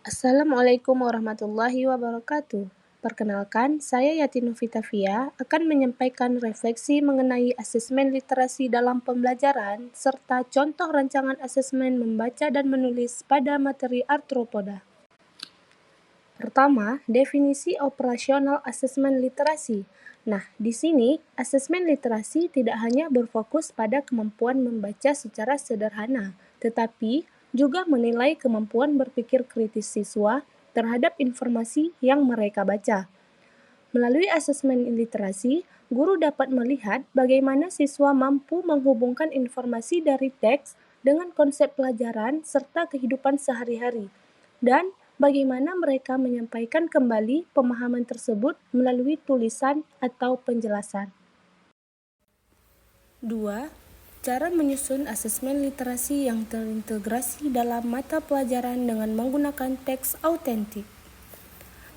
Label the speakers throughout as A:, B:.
A: Assalamualaikum warahmatullahi wabarakatuh. Perkenalkan, saya Yati Novitavia akan menyampaikan refleksi mengenai asesmen literasi dalam pembelajaran serta contoh rancangan asesmen membaca dan menulis pada materi arthropoda. Pertama, definisi operasional asesmen literasi. Nah, di sini asesmen literasi tidak hanya berfokus pada kemampuan membaca secara sederhana, tetapi juga menilai kemampuan berpikir kritis siswa terhadap informasi yang mereka baca. Melalui asesmen literasi, guru dapat melihat bagaimana siswa mampu menghubungkan informasi dari teks dengan konsep pelajaran serta kehidupan sehari-hari, dan bagaimana mereka menyampaikan kembali pemahaman tersebut melalui tulisan atau penjelasan. 2. Cara menyusun asesmen literasi yang terintegrasi dalam mata pelajaran dengan menggunakan teks autentik.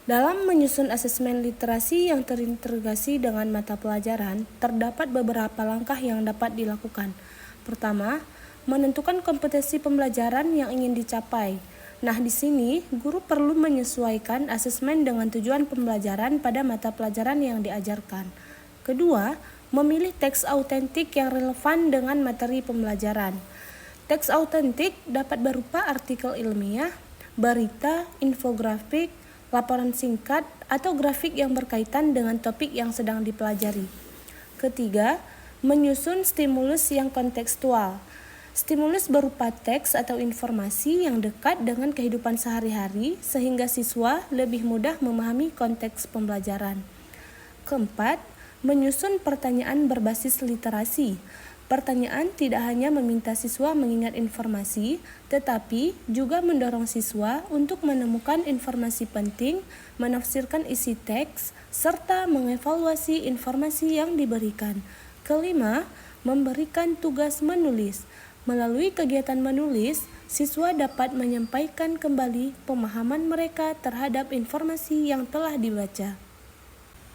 A: Dalam menyusun asesmen literasi yang terintegrasi dengan mata pelajaran, terdapat beberapa langkah yang dapat dilakukan. Pertama, menentukan kompetensi pembelajaran yang ingin dicapai. Nah, di sini guru perlu menyesuaikan asesmen dengan tujuan pembelajaran pada mata pelajaran yang diajarkan. Kedua, memilih teks autentik yang relevan dengan materi pembelajaran. Teks autentik dapat berupa artikel ilmiah, berita, infografik, laporan singkat, atau grafik yang berkaitan dengan topik yang sedang dipelajari. Ketiga, menyusun stimulus yang kontekstual. Stimulus berupa teks atau informasi yang dekat dengan kehidupan sehari-hari sehingga siswa lebih mudah memahami konteks pembelajaran. Keempat, menyusun pertanyaan berbasis literasi. Pertanyaan tidak hanya meminta siswa mengingat informasi, tetapi juga mendorong siswa untuk menemukan informasi penting, menafsirkan isi teks, serta mengevaluasi informasi yang diberikan. Kelima, memberikan tugas menulis. Melalui kegiatan menulis, siswa dapat menyampaikan kembali pemahaman mereka terhadap informasi yang telah dibaca.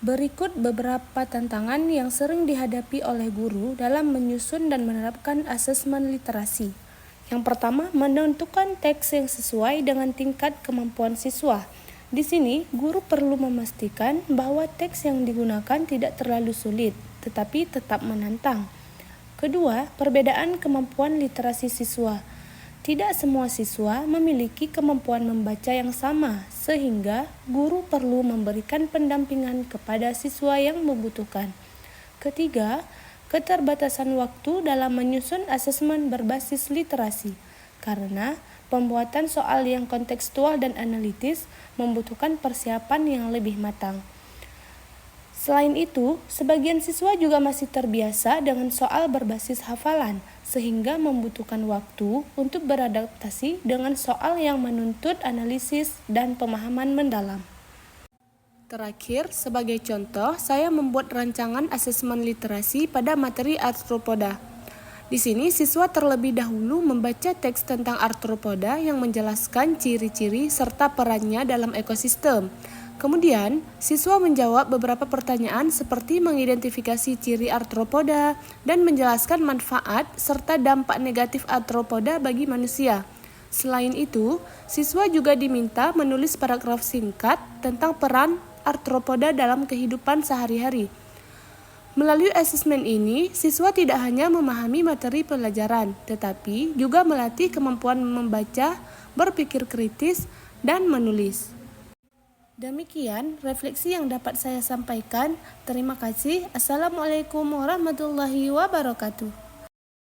A: Berikut beberapa tantangan yang sering dihadapi oleh guru dalam menyusun dan menerapkan asesmen literasi. Yang pertama, menentukan teks yang sesuai dengan tingkat kemampuan siswa. Di sini, guru perlu memastikan bahwa teks yang digunakan tidak terlalu sulit, tetapi tetap menantang. Kedua, perbedaan kemampuan literasi siswa. Tidak semua siswa memiliki kemampuan membaca yang sama, sehingga guru perlu memberikan pendampingan kepada siswa yang membutuhkan. Ketiga, keterbatasan waktu dalam menyusun asesmen berbasis literasi, karena pembuatan soal yang kontekstual dan analitis membutuhkan persiapan yang lebih matang. Selain itu, sebagian siswa juga masih terbiasa dengan soal berbasis hafalan, sehingga membutuhkan waktu untuk beradaptasi dengan soal yang menuntut analisis dan pemahaman mendalam. Terakhir, sebagai contoh, saya membuat rancangan asesmen literasi pada materi arthropoda. Di sini, siswa terlebih dahulu membaca teks tentang arthropoda yang menjelaskan ciri-ciri serta perannya dalam ekosistem. Kemudian, siswa menjawab beberapa pertanyaan seperti mengidentifikasi ciri arthropoda dan menjelaskan manfaat serta dampak negatif arthropoda bagi manusia. Selain itu, siswa juga diminta menulis paragraf singkat tentang peran arthropoda dalam kehidupan sehari-hari. Melalui asesmen ini, siswa tidak hanya memahami materi pelajaran, tetapi juga melatih kemampuan membaca, berpikir kritis, dan menulis. Demikian refleksi yang dapat saya sampaikan. Terima kasih. Assalamualaikum warahmatullahi wabarakatuh.